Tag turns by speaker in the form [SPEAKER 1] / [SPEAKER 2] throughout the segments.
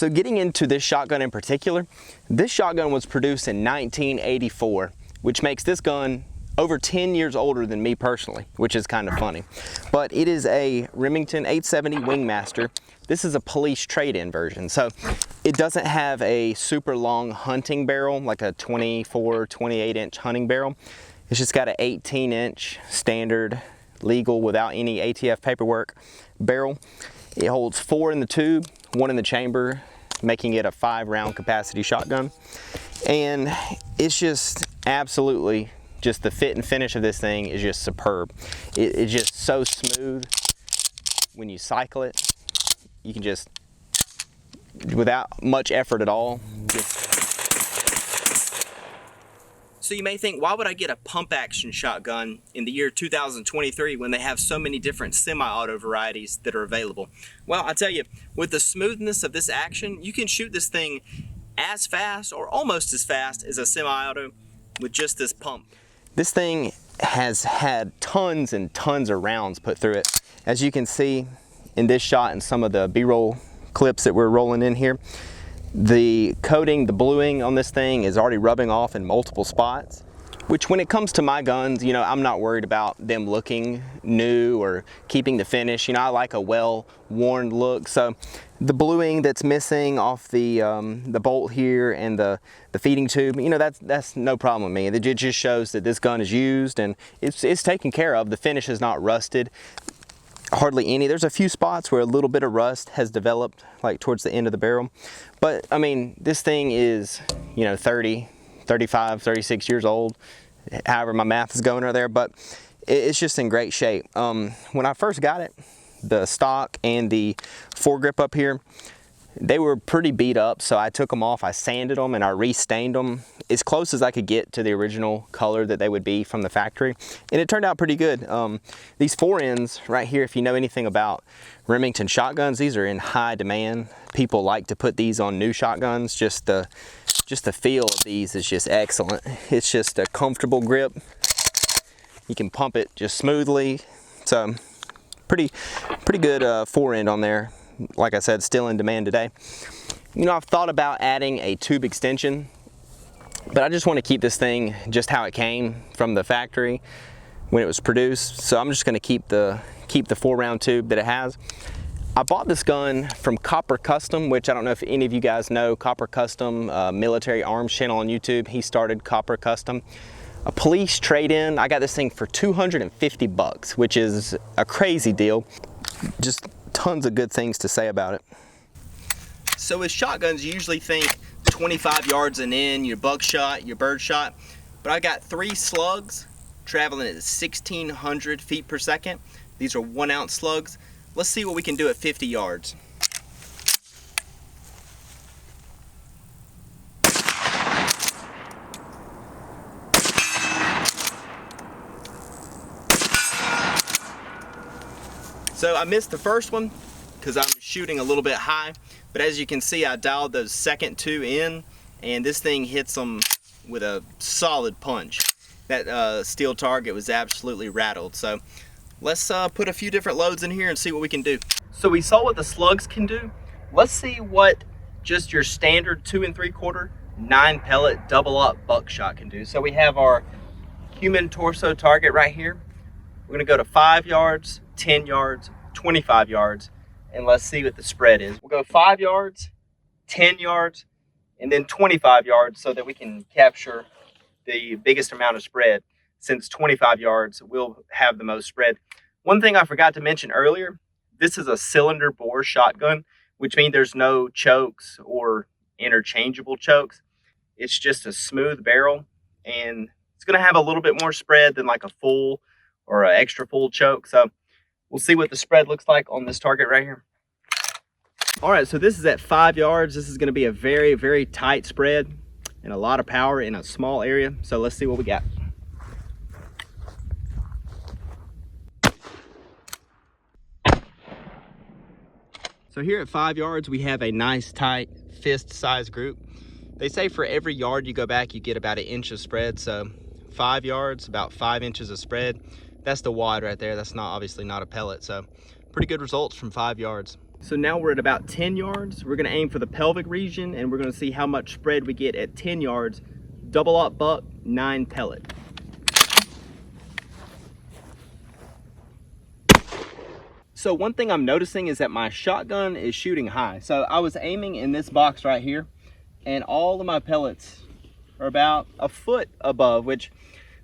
[SPEAKER 1] So getting into this shotgun in particular, this shotgun was produced in 1984, which makes this gun over 10 years older than me personally, which is kind of funny. But it is a Remington 870 WingMaster. This is a police trade-in version. So it doesn't have a super long hunting barrel, like a 24, 28 inch hunting barrel. It's just got an 18-inch standard, legal, without any ATF paperwork barrel. It holds 4 in the tube, 1 in the chamber, making it a 5-round capacity shotgun. And it's just absolutely, just the fit and finish of this thing is just superb. It's just so smooth when you cycle it. You can just, without much effort at all, just. So you may think, why would I get a pump action shotgun in the year 2023 when they have so many different semi-auto varieties that are available? Well, I tell you, with the smoothness of this action, you can shoot this thing as fast or almost as fast as a semi-auto with just this pump. This thing has had tons and tons of rounds put through it. As you can see in this shot and some of the B-roll clips that we're rolling in here, the coating, the bluing on this thing is already rubbing off in multiple spots, which when it comes to my guns, you know, I'm not worried about them looking new or keeping the finish. You know, I like a well-worn look. So the bluing that's missing off the bolt here and the feeding tube, you know, that's no problem with me. It just shows that this gun is used and it's taken care of. The finish is not rusted. Hardly any. There's a few spots where a little bit of rust has developed, like towards the end of the barrel. But I mean, this thing is, you know, 30, 35, 36 years old, however my math is going right there, but it's just in great shape. When I first got it, the stock and the foregrip up here, they were pretty beat up, so I took them off, I sanded them, and I re-stained them as close as I could get to the original color that they would be from the factory, and it turned out pretty good. These fore ends right here, if you know anything about Remington shotguns, these are in high demand. People like to put these on new shotguns. Just the feel of these is just excellent. It's just a comfortable grip. You can pump it just smoothly. So pretty good fore end on there. Like I said, still in demand today. You know, I've thought about adding a tube extension, but I just want to keep this thing just how it came from the factory when it was produced. So I'm just going to keep the 4-round tube that it has. I bought this gun from Copper Custom, which I don't know if any of you guys know. Copper Custom, military arms channel on YouTube. He started Copper Custom. A police trade-in. I got this thing for 250 bucks, which is a crazy deal. Just tons of good things to say about it. So with shotguns, you usually think 25 yards and in, your buckshot, your birdshot, but I got 3 slugs traveling at 1,600 feet per second. These are 1-ounce slugs. Let's see what we can do at 50 yards. So I missed the first one because I'm shooting a little bit high, but as you can see, I dialed those second 2 in, and this thing hits them with a solid punch. That steel target was absolutely rattled. So let's put a few different loads in here and see what we can do. So we saw what the slugs can do. Let's see what just your standard 2 3/4 9 pellet double up buckshot can do. So we have our human torso target right here. We're gonna go to 5 yards, 10 yards, 25 yards, and let's see what the spread is. We'll go 5 yards, 10 yards, and then 25 yards so that we can capture the biggest amount of spread. Since 25 yards will have the most spread. One thing I forgot to mention earlier, this is a cylinder bore shotgun, which means there's no chokes or interchangeable chokes. It's just a smooth barrel, and it's gonna have a little bit more spread than like a full or an extra full choke. So we'll see what the spread looks like on this target right here. All right, so this is at 5 yards. This is gonna be a very, very tight spread and a lot of power in a small area. So let's see what we got. So here at 5 yards, we have a nice tight fist size group. They say for every yard you go back, you get about 1 inch of spread. So 5 yards, about 5 inches of spread. That's the wad right there. That's not obviously not a pellet. So pretty good results from 5 yards. So now we're at about 10 yards. We're gonna aim for the pelvic region and we're gonna see how much spread we get at 10 yards. Double aught buck, 9 pellet. So one thing I'm noticing is that my shotgun is shooting high. So I was aiming in this box right here and all of my pellets are about a foot above, which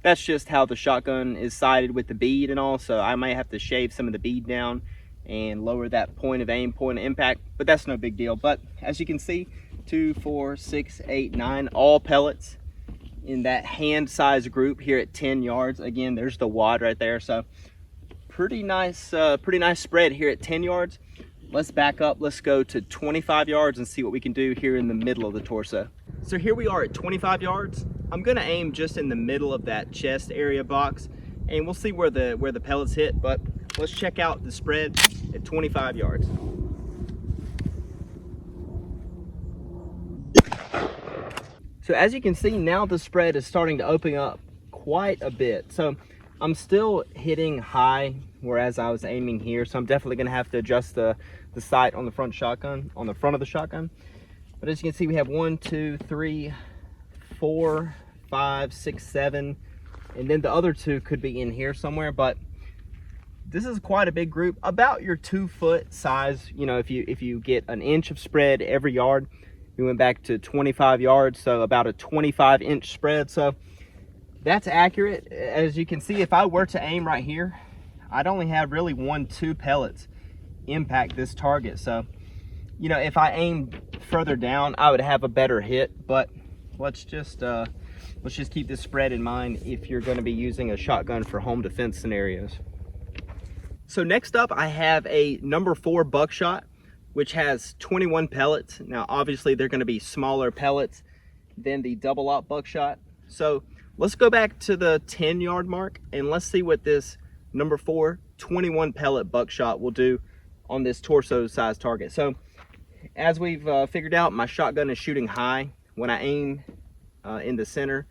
[SPEAKER 1] that's just how the shotgun is sighted with the bead and all. So I might have to shave some of the bead down and lower that point of aim, point of impact, but that's no big deal. But as you can see, 2, 4, 6, 8, 9, all pellets in that hand size group here at 10 yards. Again, there's the wad right there. So pretty nice spread here at 10 yards. Let's back up, let's go to 25 yards and see what we can do here in the middle of the torso. So here we are at 25 yards. I'm gonna aim just in the middle of that chest area box and we'll see where the pellets hit, but let's check out the spread at 25 yards. So as you can see, now the spread is starting to open up quite a bit. So I'm still hitting high, whereas I was aiming here. So I'm definitely gonna have to adjust the sight on the front shotgun, on the front of the shotgun. But as you can see, we have 1, 2, 3, 4, 5, 6, 7, and then the other 2 could be in here somewhere. But this is quite a big group, about your 2-foot size. You know, if you get an inch of spread every yard, we went back to 25 yards, so about a 25-inch spread. So that's accurate. As you can see, if I were to aim right here, I'd only have really 1, 2 pellets impact this target. So, you know, if I aimed further down, I would have a better hit. But let's just keep this spread in mind if you're going to be using a shotgun for home defense scenarios. So next up, I have a number 4 Buckshot, which has 21 pellets. Now, obviously, they're going to be smaller pellets than the double aught Buckshot. So let's go back to the 10-yard mark and let's see what this number 4 21 pellet Buckshot will do on this torso size target. So as we've figured out, my shotgun is shooting high. When I aim in the center,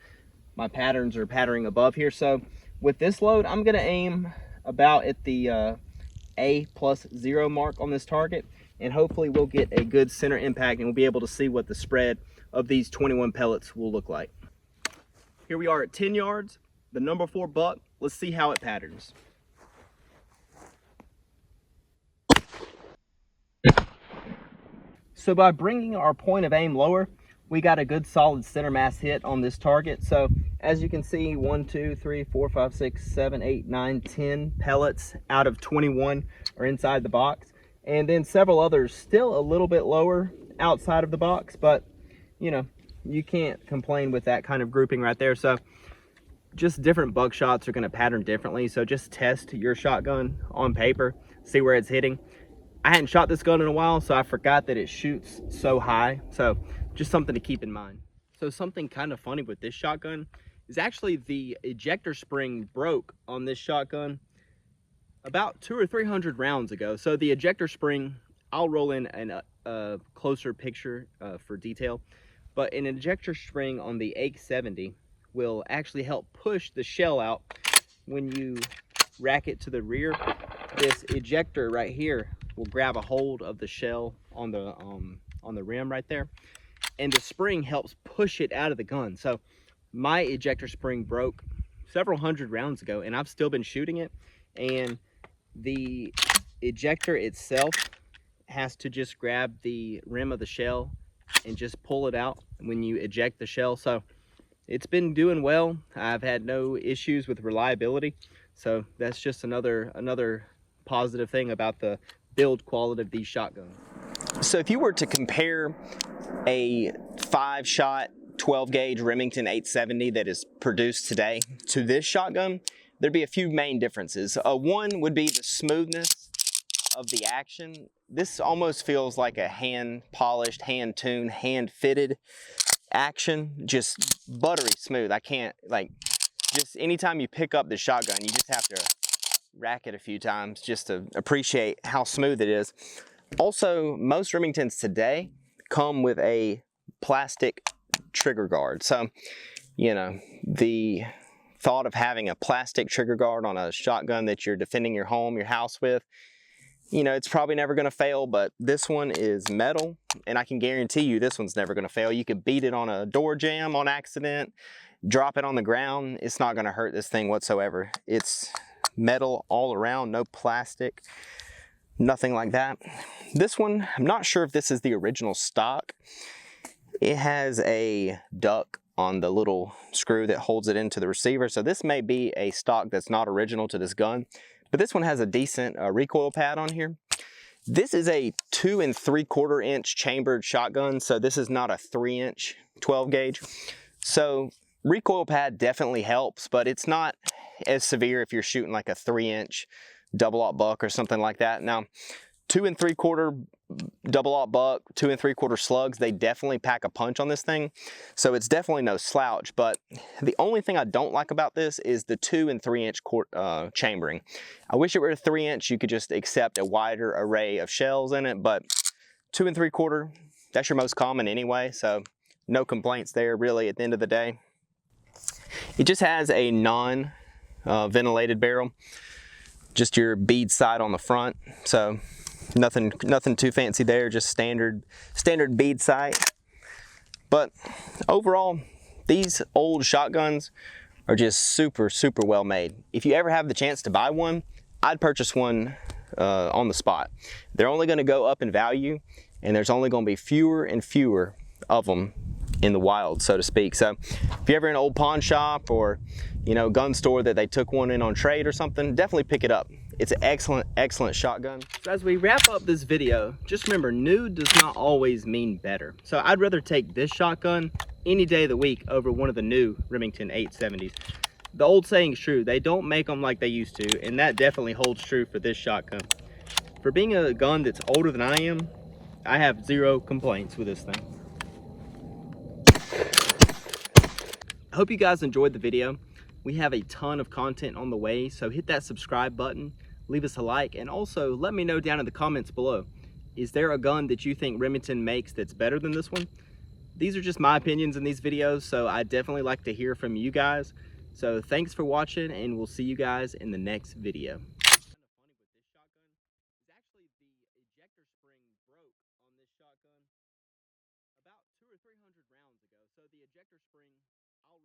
[SPEAKER 1] my patterns are patterning above here. So with this load, I'm going to aim about at the A+0 mark on this target, and hopefully we'll get a good center impact and we'll be able to see what the spread of these 21 pellets will look like. Here we are at 10 yards, the number 4 buck. Let's see how it patterns. So by bringing our point of aim lower, we got a good solid center mass hit on this target. So as you can see, 1, 2, 3, 4, 5, 6, 7, 8, 9, 10 pellets out of 21 are inside the box. And then several others still a little bit lower outside of the box, but you know, you can't complain with that kind of grouping right there. So just different buckshots are going to pattern differently. So just test your shotgun on paper, see where it's hitting. I hadn't shot this gun in a while, so I forgot that it shoots so high. So just something to keep in mind. So something kind of funny with this shotgun is actually the ejector spring broke on this shotgun about 200 or 300 rounds ago. So the ejector spring, I'll roll in a closer picture for detail, but an ejector spring on the AIK-70 will actually help push the shell out when you rack it to the rear. This ejector right here will grab a hold of the shell on the rim right there, and the spring helps push it out of the gun. So my ejector spring broke several hundred rounds ago and I've still been shooting it, and the ejector itself has to just grab the rim of the shell and just pull it out when you eject the shell. So it's been doing well. I've had no issues with reliability. So that's just another positive thing about the build quality of these shotguns. So if you were to compare a 5-shot 12-gauge Remington 870 that is produced today to this shotgun, there'd be a few main differences. One would be the smoothness of the action. This almost feels like a hand-polished, hand-tuned, hand-fitted action, just buttery smooth. I can't, like, just anytime you pick up the shotgun, you just have to rack it a few times just to appreciate how smooth it is. Also, most Remingtons today come with a plastic trigger guard. So, you know, the thought of having a plastic trigger guard on a shotgun that you're defending your home, your house with, you know, it's probably never gonna fail, but this one is metal, and I can guarantee you this one's never gonna fail. You could beat it on a door jamb on accident, drop it on the ground, it's not gonna hurt this thing whatsoever. It's metal all around, no plastic, nothing like that. This one, I'm not sure if this is the original stock. It has a duck on the little screw that holds it into the receiver, so this may be a stock that's not original to this gun, but this one has a decent recoil pad on here. This is a 2 3/4 inch chambered shotgun, so this is not a 3-inch 12 gauge. So recoil pad definitely helps, but it's not as severe if you're shooting like a 3-inch double-aught buck or something like that. Now, 2 3/4 double-aught buck, 2 3/4 slugs, they definitely pack a punch on this thing. So it's definitely no slouch, but the only thing I don't like about this is the 2 3-inch chambering. I wish it were a 3-inch, you could just accept a wider array of shells in it, but 2 3/4, that's your most common anyway, so no complaints there really at the end of the day. It just has a non-ventilated barrel, just your bead sight on the front, so nothing too fancy there, just standard bead sight. But overall, these old shotguns are just super well made. If you ever have the chance to buy one, I'd purchase one on the spot. They're only going to go up in value, and there's only going to be fewer and fewer of them in the wild, so to speak. So if you're ever in an old pawn shop or, you know, gun store that they took one in on trade or something, definitely pick it up. It's an excellent shotgun. So as we wrap up this video, just remember, new does not always mean better. So I'd rather take this shotgun any day of the week over one of the new Remington 870s. The old saying's true, they don't make them like they used to, and that definitely holds true for this shotgun. For being a gun that's older than I am, I have zero complaints with this thing. I hope you guys enjoyed the video. We have a ton of content on the way, so hit that subscribe button, leave us a like, and also let me know down in the comments below, is there a gun that you think Remington makes that's better than this one? These are just my opinions in these videos, so I definitely like to hear from you guys. So thanks for watching, and we'll see you guys in the next video.